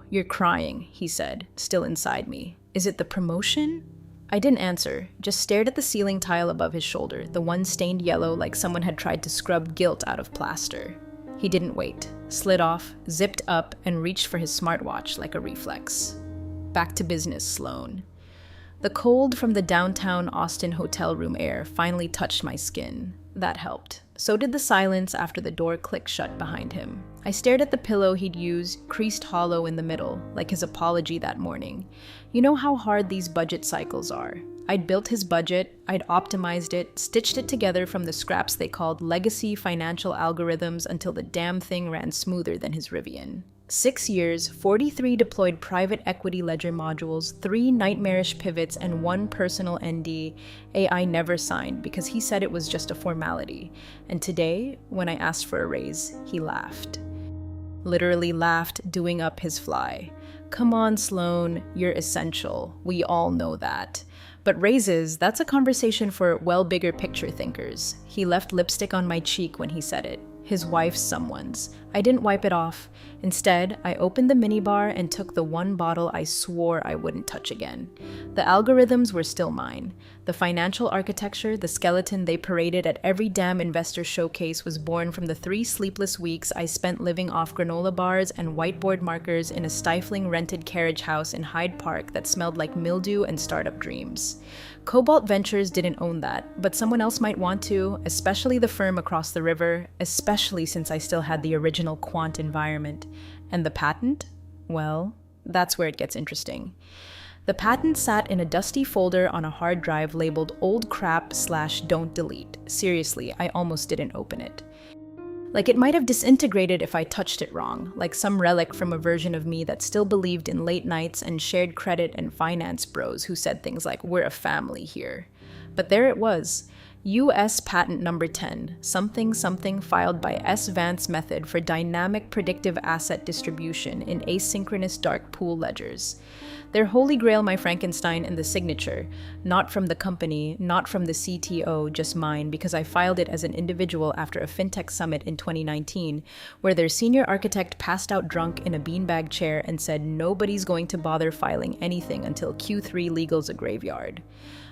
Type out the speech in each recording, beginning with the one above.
you're crying, he said, still inside me. Is it the promotion? I didn't answer, just stared at the ceiling tile above his shoulder, the one stained yellow like someone had tried to scrub guilt out of plaster. He didn't wait, slid off, zipped up, and reached for his smartwatch like a reflex. Back to business, Sloan. The cold from the downtown Austin hotel room air finally touched my skin. That helped. So did the silence after the door clicked shut behind him. I stared at the pillow he'd used, creased hollow in the middle, like his apology that morning. You know how hard these budget cycles are. I'd built his budget, I'd optimized it, stitched it together from the scraps they called legacy financial algorithms until the damn thing ran smoother than his Rivian. 6 years, 43 deployed private equity ledger modules, 3 nightmarish pivots, and 1 personal ND AI never signed because he said it was just a formality. And today, when I asked for a raise, he laughed. Literally laughed, doing up his fly. Come on, Sloan, you're essential. We all know that. But raises, that's a conversation for well bigger picture thinkers. He left lipstick on my cheek when he said it. His wife's someone's. I didn't wipe it off. Instead, I opened the minibar and took the one bottle I swore I wouldn't touch again. The algorithms were still mine. The financial architecture, the skeleton they paraded at every damn investor showcase was born from the 3 sleepless weeks I spent living off granola bars and whiteboard markers in a stifling rented carriage house in Hyde Park that smelled like mildew and startup dreams. Cobalt Ventures didn't own that, but someone else might want to, especially the firm across the river, especially since I still had the original quant environment. And the patent? Well, that's where it gets interesting. The patent sat in a dusty folder on a hard drive labeled old crap/don't delete. Seriously, I almost didn't open it. Like it might have disintegrated if I touched it wrong, like some relic from a version of me that still believed in late nights and shared credit and finance bros who said things like, we're a family here. But there it was. U.S. Patent Number 10, something filed by S. Vance Method for dynamic predictive asset distribution in asynchronous dark pool ledgers. Their holy grail, my Frankenstein, and the signature, not from the company, not from the CTO, just mine, because I filed it as an individual after a fintech summit in 2019, where their senior architect passed out drunk in a beanbag chair and said nobody's going to bother filing anything until Q3 legal's a graveyard.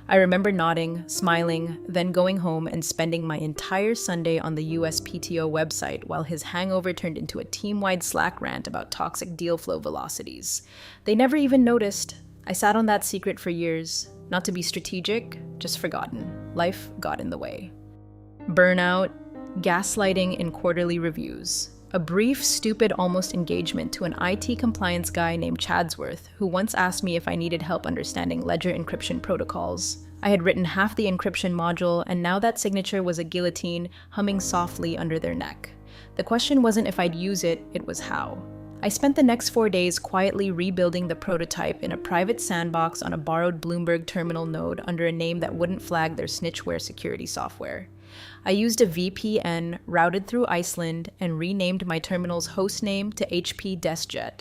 I remember nodding, smiling, then going home and spending my entire Sunday on the USPTO website while his hangover turned into a team-wide Slack rant about toxic deal flow velocities. They never even noticed. I sat on that secret for years. Not to be strategic, just forgotten. Life got in the way. Burnout, gaslighting in quarterly reviews. A brief, stupid, almost engagement to an IT compliance guy named Chadsworth, who once asked me if I needed help understanding ledger encryption protocols. I had written half the encryption module, and now that signature was a guillotine humming softly under their neck. The question wasn't if I'd use it, it was how. I spent the next 4 days quietly rebuilding the prototype in a private sandbox on a borrowed Bloomberg terminal node under a name that wouldn't flag their snitchware security software. I used a VPN, routed through Iceland, and renamed my terminal's hostname to HP DeskJet.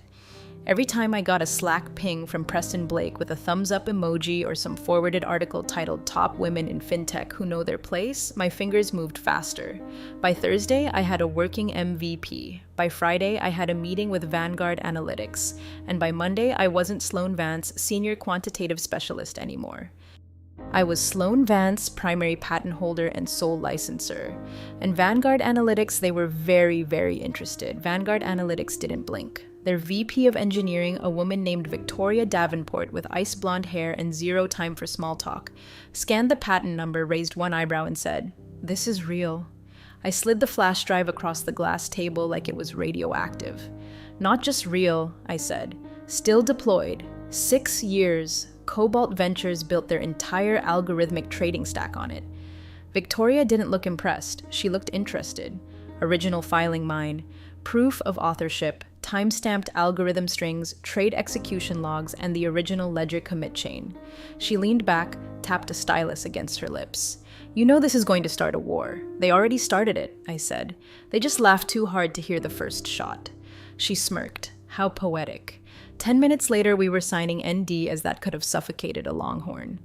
Every time I got a Slack ping from Preston Blake with a thumbs up emoji or some forwarded article titled Top Women in FinTech Who Know Their Place, my fingers moved faster. By Thursday, I had a working MVP. By Friday, I had a meeting with Vanguard Analytics. And by Monday, I wasn't Sloan Vance, Senior Quantitative Specialist anymore. I was Sloan Vance, primary patent holder and sole licenser. And Vanguard Analytics, they were very, very interested. Vanguard Analytics didn't blink. Their VP of engineering, a woman named Victoria Davenport with ice blonde hair and zero time for small talk, scanned the patent number, raised one eyebrow and said, "This is real." I slid the flash drive across the glass table like it was radioactive. "Not just real," I said. "Still deployed. 6 years. Cobalt Ventures built their entire algorithmic trading stack on it." Victoria didn't look impressed. She looked interested. Original filing mine, proof of authorship, time-stamped algorithm strings, trade execution logs, and the original ledger commit chain. She leaned back, tapped a stylus against her lips. "You know this is going to start a war. They already started it," I said. "They just laughed too hard to hear the first shot." She smirked. How poetic. 10 minutes later, we were signing ND as that could have suffocated a longhorn.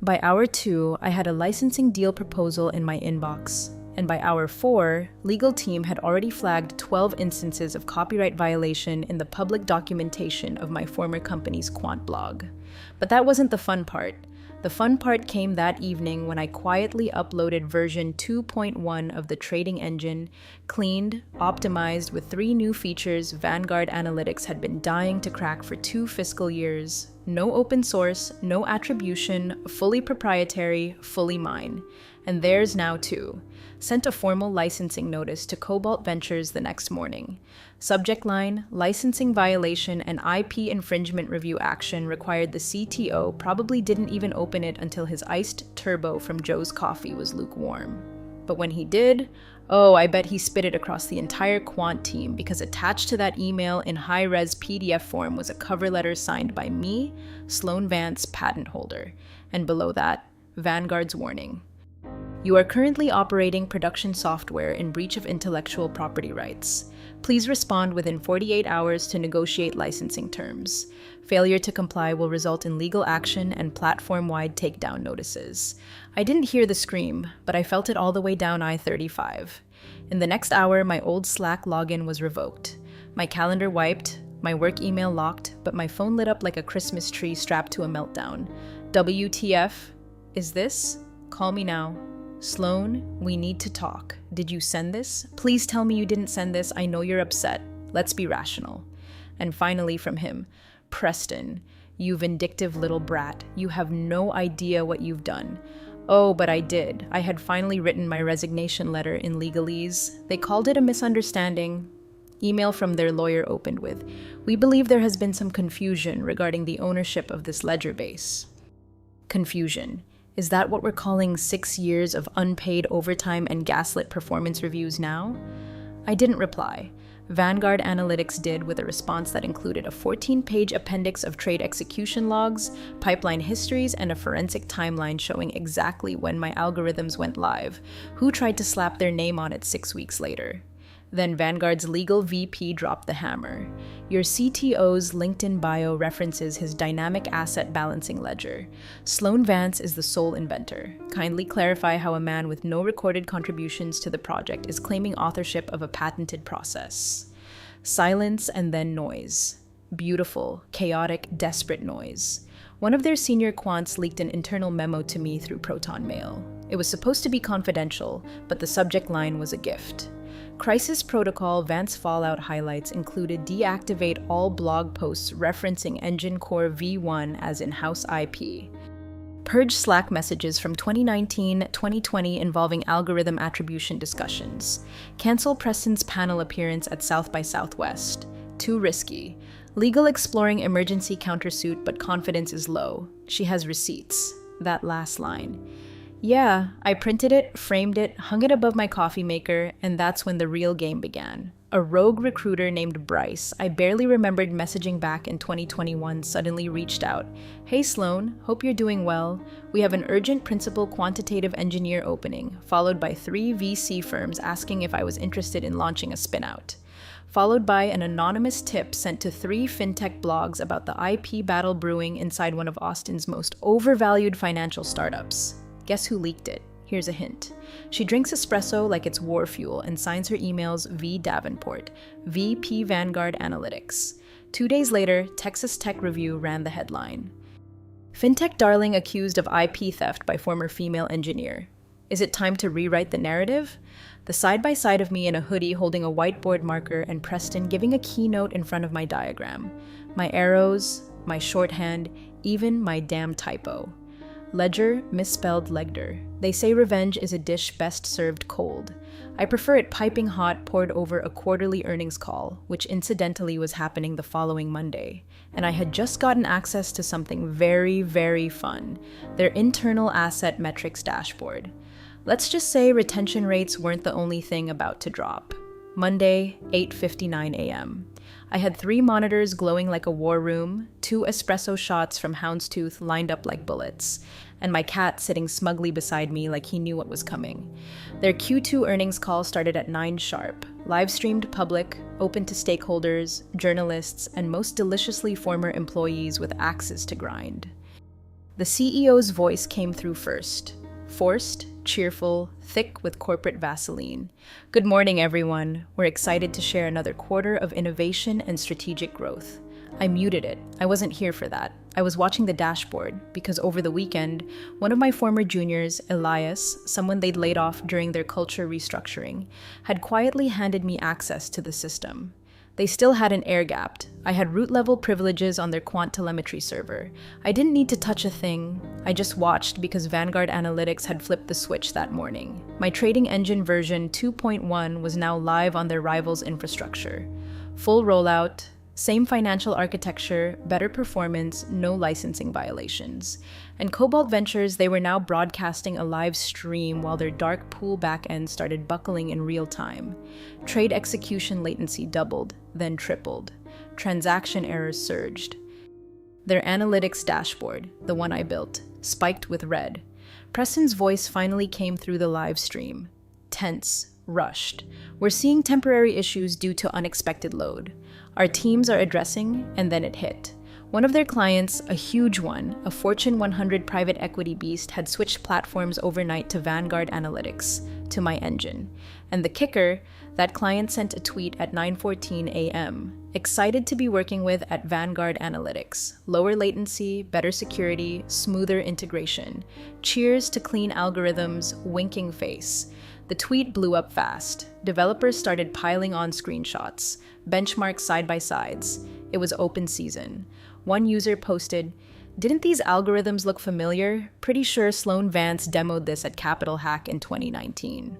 By hour 2, I had a licensing deal proposal in my inbox. and by hour 4, legal team had already flagged 12 instances of copyright violation in the public documentation of my former company's quant blog. But that wasn't the fun part. The fun part came that evening when I quietly uploaded version 2.1 of the trading engine, cleaned, optimized with 3 new features Vanguard Analytics had been dying to crack for 2 fiscal years. No open source, no attribution, fully proprietary, fully mine. And theirs now too. Sent a formal licensing notice to Cobalt Ventures the next morning. Subject line, licensing violation and IP infringement review action required the CTO probably didn't even open it until his iced turbo from Joe's Coffee was lukewarm. But when he did, oh, I bet he spit it across the entire quant team because attached to that email in high-res PDF form was a cover letter signed by me, Sloan Vance, patent holder, and below that, Vanguard's warning. You are currently operating production software in breach of intellectual property rights. Please respond within 48 hours to negotiate licensing terms. Failure to comply will result in legal action and platform-wide takedown notices. I didn't hear the scream, but I felt it all the way down I-35. In the next hour, my old Slack login was revoked. My calendar wiped, my work email locked, but my phone lit up like a Christmas tree strapped to a meltdown. WTF? Is this? Call me now. Sloan, we need to talk. Did you send this? Please tell me you didn't send this. I know you're upset. Let's be rational. And finally from him, Preston, you vindictive little brat. You have no idea what you've done. Oh, but I did. I had finally written my resignation letter in legalese. They called it a misunderstanding. Email from their lawyer opened with, we believe there has been some confusion regarding the ownership of this ledger base. Confusion. Is that what we're calling 6 years of unpaid overtime and gaslit performance reviews now? I didn't reply. Vanguard Analytics did with a response that included a 14-page appendix of trade execution logs, pipeline histories, and a forensic timeline showing exactly when my algorithms went live, who tried to slap their name on it 6 weeks later. Then Vanguard's legal VP dropped the hammer. Your CTO's LinkedIn bio references his dynamic asset balancing ledger. Sloan Vance is the sole inventor. Kindly clarify how a man with no recorded contributions to the project is claiming authorship of a patented process. Silence and then noise. Beautiful, chaotic, desperate noise. One of their senior quants leaked an internal memo to me through Proton Mail. It was supposed to be confidential, but the subject line was a gift. Crisis Protocol Vance Fallout highlights included deactivate all blog posts referencing Engine Core V1 as in-house IP. Purge Slack messages from 2019-2020 involving algorithm attribution discussions. Cancel Preston's panel appearance at South by Southwest. Too risky. Legal exploring emergency countersuit, but confidence is low. She has receipts. That last line. Yeah, I printed it, framed it, hung it above my coffee maker, and that's when the real game began. A rogue recruiter named Bryce, I barely remembered messaging back in 2021, suddenly reached out. Hey Sloan, hope you're doing well. We have an urgent principal quantitative engineer opening, followed by 3 VC firms asking if I was interested in launching a spinout. Followed by an anonymous tip sent to 3 fintech blogs about the IP battle brewing inside one of Austin's most overvalued financial startups. Guess who leaked it? Here's a hint. She drinks espresso like it's war fuel and signs her emails V. Davenport, VP Vanguard Analytics. 2 days later, Texas Tech Review ran the headline. Fintech darling accused of IP theft by former female engineer. Is it time to rewrite the narrative? The side-by-side of me in a hoodie holding a whiteboard marker and Preston giving a keynote in front of my diagram. My arrows, my shorthand, even my damn typo. Ledger, misspelled Legder. They say revenge is a dish best served cold. I prefer it piping hot poured over a quarterly earnings call, which incidentally was happening the following Monday. And I had just gotten access to something very, very fun, their internal asset metrics dashboard. Let's just say retention rates weren't the only thing about to drop. Monday, 8:59 a.m. I had 3 monitors glowing like a war room, 2 espresso shots from Houndstooth lined up like bullets, and my cat sitting smugly beside me like he knew what was coming. Their Q2 earnings call started at 9 sharp, live-streamed public, open to stakeholders, journalists, and most deliciously former employees with axes to grind. The CEO's voice came through first. Forced, cheerful, thick with corporate Vaseline. Good morning, everyone. We're excited to share another quarter of innovation and strategic growth. I muted it. I wasn't here for that. I was watching the dashboard because over the weekend, one of my former juniors, Elias, someone they'd laid off during their culture restructuring, had quietly handed me access to the system. They still hadn't air-gapped. I had root-level privileges on their quant telemetry server. I didn't need to touch a thing. I just watched because Vanguard Analytics had flipped the switch that morning. My trading engine version 2.1 was now live on their rival's infrastructure. Full rollout, same financial architecture, better performance, no licensing violations. And Cobalt Ventures, they were now broadcasting a live stream while their dark pool backend started buckling in real time. Trade execution latency doubled, then tripled. Transaction errors surged. Their analytics dashboard, the one I built, spiked with red. Preston's voice finally came through the live stream. Tense, rushed. We're seeing temporary issues due to unexpected load. Our teams are addressing, and then it hit. One of their clients, a huge one, a Fortune 100 private equity beast, had switched platforms overnight to Vanguard Analytics, to my engine. And the kicker, that client sent a tweet at 9:14 a.m., excited to be working with at Vanguard Analytics. Lower latency, better security, smoother integration. Cheers to clean algorithms, winking face. The tweet blew up fast. Developers started piling on screenshots, benchmarks side-by-sides. It was open season. One user posted, "Didn't these algorithms look familiar? Pretty sure Sloan Vance demoed this at Capital Hack in 2019.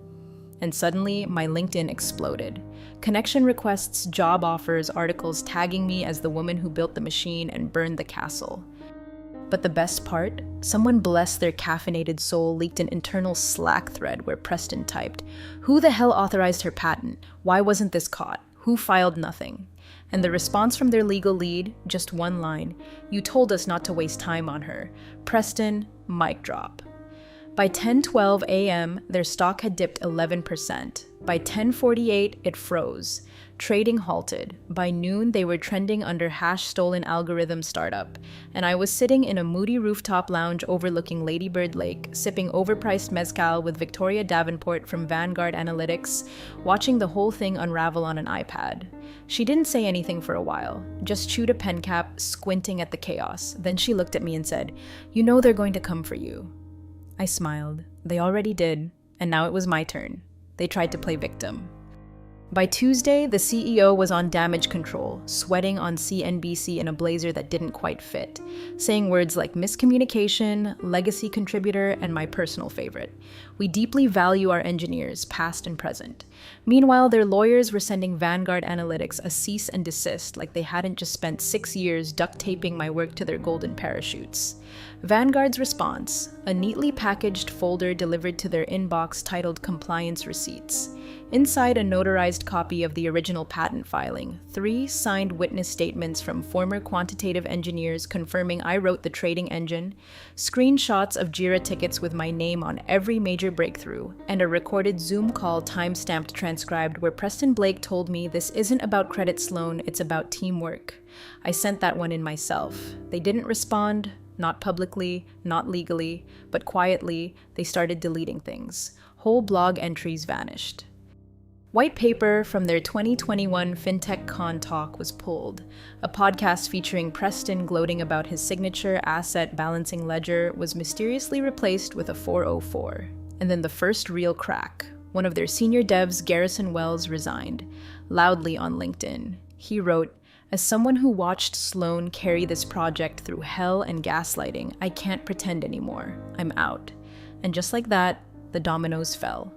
And suddenly, my LinkedIn exploded. Connection requests, job offers, articles tagging me as the woman who built the machine and burned the castle. But the best part? Someone, bless their caffeinated soul, leaked an internal Slack thread where Preston typed, "Who the hell authorized her patent? Why wasn't this caught? Who filed nothing?" And the response from their legal lead, just one line, "You told us not to waste time on her." Preston, mic drop. By 10:12 a.m., their stock had dipped 11%. By 10:48, it froze. Trading halted. By noon, they were trending under #stolen algorithm startup, and I was sitting in a moody rooftop lounge overlooking Lady Bird Lake, sipping overpriced mezcal with Victoria Davenport from Vanguard Analytics, watching the whole thing unravel on an iPad. She didn't say anything for a while, just chewed a pen cap, squinting at the chaos. Then she looked at me and said, "You know they're going to come for you." I smiled. They already did, and now it was my turn. They tried to play victim. By Tuesday, the CEO was on damage control, sweating on CNBC in a blazer that didn't quite fit, saying words like miscommunication, legacy contributor, and my personal favorite. We deeply value our engineers, past and present. Meanwhile, their lawyers were sending Vanguard Analytics a cease and desist like they hadn't just spent 6 years duct taping my work to their golden parachutes. Vanguard's response, a neatly packaged folder delivered to their inbox titled Compliance Receipts. Inside a notarized copy of the original patent filing, 3 signed witness statements from former quantitative engineers confirming I wrote the trading engine, screenshots of Jira tickets with my name on every major breakthrough, and a recorded Zoom call time-stamped transcribed where Preston Blake told me this isn't about Credit Sloan, it's about teamwork. I sent that one in myself. They didn't respond, not publicly, not legally, but quietly, they started deleting things. Whole blog entries vanished. White paper from their 2021 FinTech Con talk was pulled. A podcast featuring Preston gloating about his signature asset balancing ledger was mysteriously replaced with a 404. And then the first real crack. One of their senior devs, Garrison Wells, resigned, loudly on LinkedIn. He wrote, "As someone who watched Sloan carry this project through hell and gaslighting, I can't pretend anymore. I'm out." And just like that, the dominoes fell.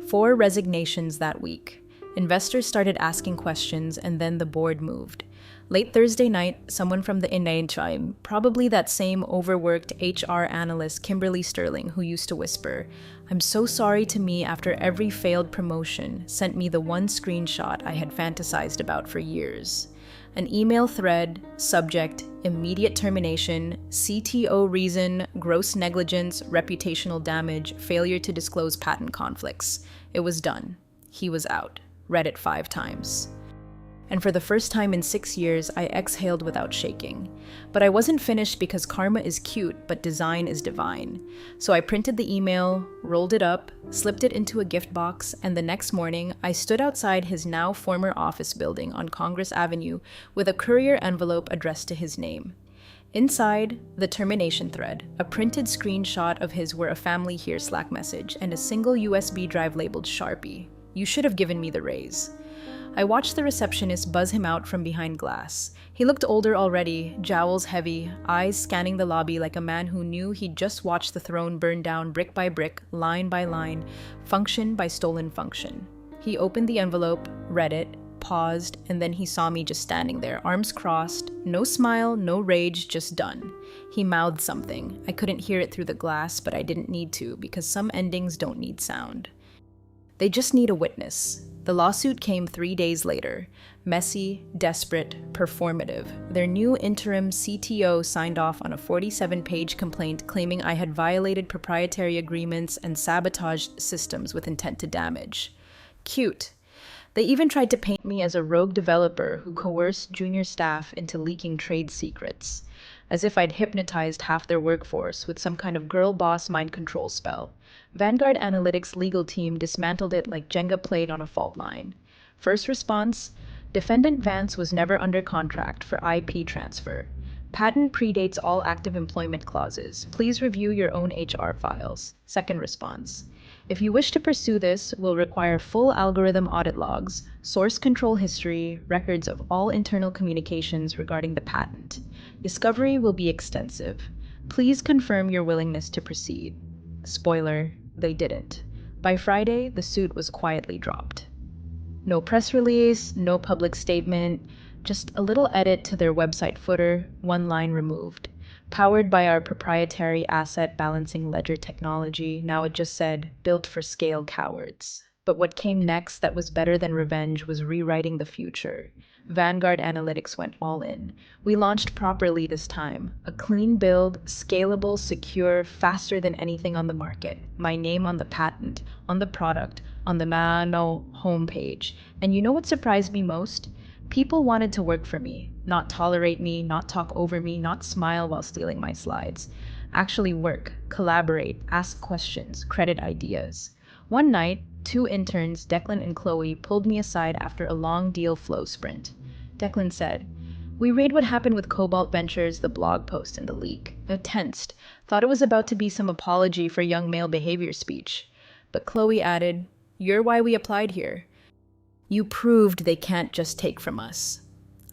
4 resignations that week. Investors started asking questions, and then the board moved. Late Thursday night, someone from the Inane, probably that same overworked HR analyst Kimberly Sterling who used to whisper, "I'm so sorry to me after every failed promotion," sent me the one screenshot I had fantasized about for years. An email thread, subject, immediate termination, CTO reason, gross negligence, reputational damage, failure to disclose patent conflicts. It was done. He was out. Read it 5 times. And for the first time in 6 years, I exhaled without shaking. But I wasn't finished because karma is cute, but design is divine. So I printed the email, rolled it up, slipped it into a gift box, and the next morning, I stood outside his now former office building on Congress Avenue with a courier envelope addressed to his name. Inside, the termination thread, a printed screenshot of his "We're a family here" Slack message, and a single USB drive labeled Sharpie. You should have given me the raise. I watched the receptionist buzz him out from behind glass. He looked older already, jowls heavy, eyes scanning the lobby like a man who knew he'd just watched the throne burn down brick by brick, line by line, function by stolen function. He opened the envelope, read it, paused, and then he saw me just standing there, arms crossed, no smile, no rage, just done. He mouthed something. I couldn't hear it through the glass, but I didn't need to, because some endings don't need sound. They just need a witness. The lawsuit came 3 days later. Messy, desperate, performative. Their new interim CTO signed off on a 47-page complaint claiming I had violated proprietary agreements and sabotaged systems with intent to damage. Cute. They even tried to paint me as a rogue developer who coerced junior staff into leaking trade secrets, as if I'd hypnotized half their workforce with some kind of girl boss mind control spell. Vanguard Analytics' legal team dismantled it like Jenga played on a fault line. First response: Defendant Vance was never under contract for IP transfer. Patent predates all active employment clauses. Please review your own HR files. Second response: If you wish to pursue this, we'll require full algorithm audit logs, source control history, records of all internal communications regarding the patent. Discovery will be extensive. Please confirm your willingness to proceed. Spoiler, they didn't. By Friday, the suit was quietly dropped. No press release, no public statement, just a little edit to their website footer, one line removed. Powered by our proprietary asset balancing ledger technology, now it just said, "Built for scale cowards." But what came next that was better than revenge was rewriting the future. Vanguard Analytics went all in. We launched properly this time. A clean build, scalable, secure, faster than anything on the market. My name on the patent, on the product, on the Nano homepage. And you know what surprised me most? People wanted to work for me, not tolerate me, not talk over me, not smile while stealing my slides. Actually work, collaborate, ask questions, credit ideas. One night, 2 interns, Declan and Chloe, pulled me aside after a long deal flow sprint. Declan said, "We read what happened with Cobalt Ventures, the blog post and the leak. I tensed, thought it was about to be some apology for young male behavior speech." But Chloe added, "You're why we applied here. You proved they can't just take from us."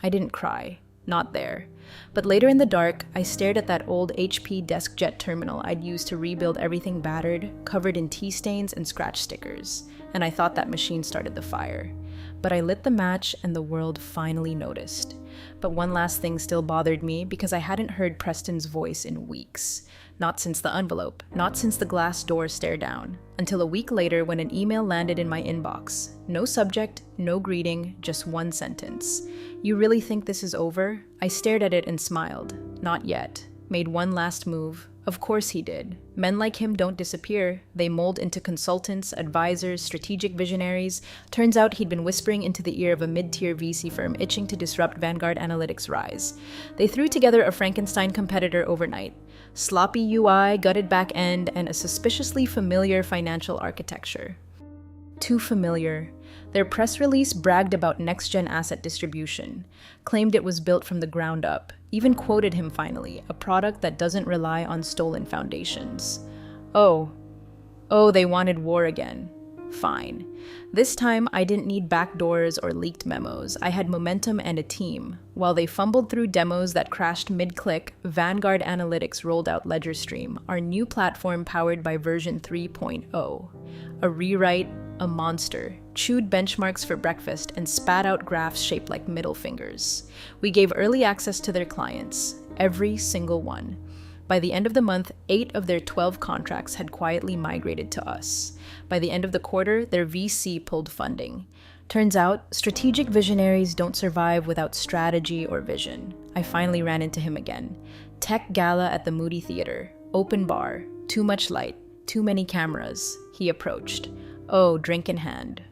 I didn't cry. Not there. But later in the dark, I stared at that old HP DeskJet terminal I'd used to rebuild everything battered, covered in tea stains and scratch stickers, and I thought that machine started the fire. But I lit the match and the world finally noticed. But one last thing still bothered me because I hadn't heard Preston's voice in weeks. Not since the envelope, not since the glass door stare down, until a week later when an email landed in my inbox. No subject, no greeting, just one sentence. "You really think this is over?" I stared at it and smiled. Not yet. Made one last move. Of course he did. Men like him don't disappear. They mold into consultants, advisors, strategic visionaries. Turns out he'd been whispering into the ear of a mid-tier VC firm itching to disrupt Vanguard Analytics' rise. They threw together a Frankenstein competitor overnight. Sloppy UI, gutted back end, and a suspiciously familiar financial architecture. Too familiar. Their press release bragged about next-gen asset distribution, claimed it was built from the ground up, even quoted him finally, a product that doesn't rely on stolen foundations. Oh, they wanted war again. Fine. This time, I didn't need backdoors or leaked memos. I had momentum and a team. While they fumbled through demos that crashed mid-click, Vanguard Analytics rolled out LedgerStream, our new platform powered by version 3.0. A rewrite, a monster, chewed benchmarks for breakfast and spat out graphs shaped like middle fingers. We gave early access to their clients, every single one. By the end of the month, 8 of their 12 contracts had quietly migrated to us. By the end of the quarter, their VC pulled funding. Turns out, strategic visionaries don't survive without strategy or vision. I finally ran into him again. Tech gala at the Moody Theater. Open bar. Too much light. Too many cameras. He approached. Oh, drink in hand.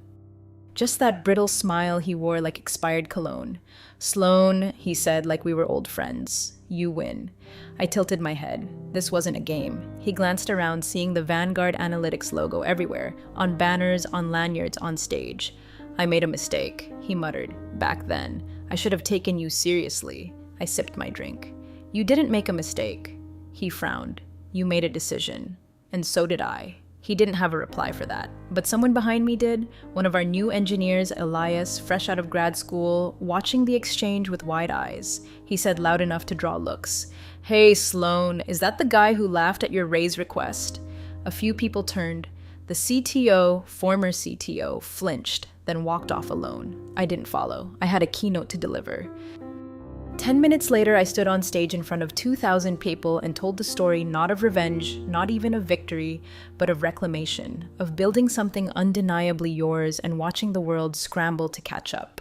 Just that brittle smile he wore like expired cologne. "Sloan," he said like we were old friends. "You win." I tilted my head. This wasn't a game. He glanced around, seeing the Vanguard Analytics logo everywhere, on banners, on lanyards, on stage. "I made a mistake," he muttered. "Back then. I should have taken you seriously." I sipped my drink. "You didn't make a mistake." He frowned. "You made a decision. And so did I." He didn't have a reply for that, but someone behind me did. One of our new engineers, Elias, fresh out of grad school, watching the exchange with wide eyes. He said loud enough to draw looks. "Hey, Sloan, is that the guy who laughed at your raise request?" A few people turned. The CTO, former CTO, flinched, then walked off alone. I didn't follow. I had a keynote to deliver. 10 minutes later, I stood on stage in front of 2,000 people and told the story not of revenge, not even of victory, but of reclamation, of building something undeniably yours and watching the world scramble to catch up.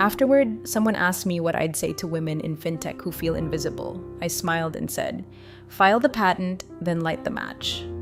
Afterward, someone asked me what I'd say to women in fintech who feel invisible. I smiled and said, "File the patent, then light the match."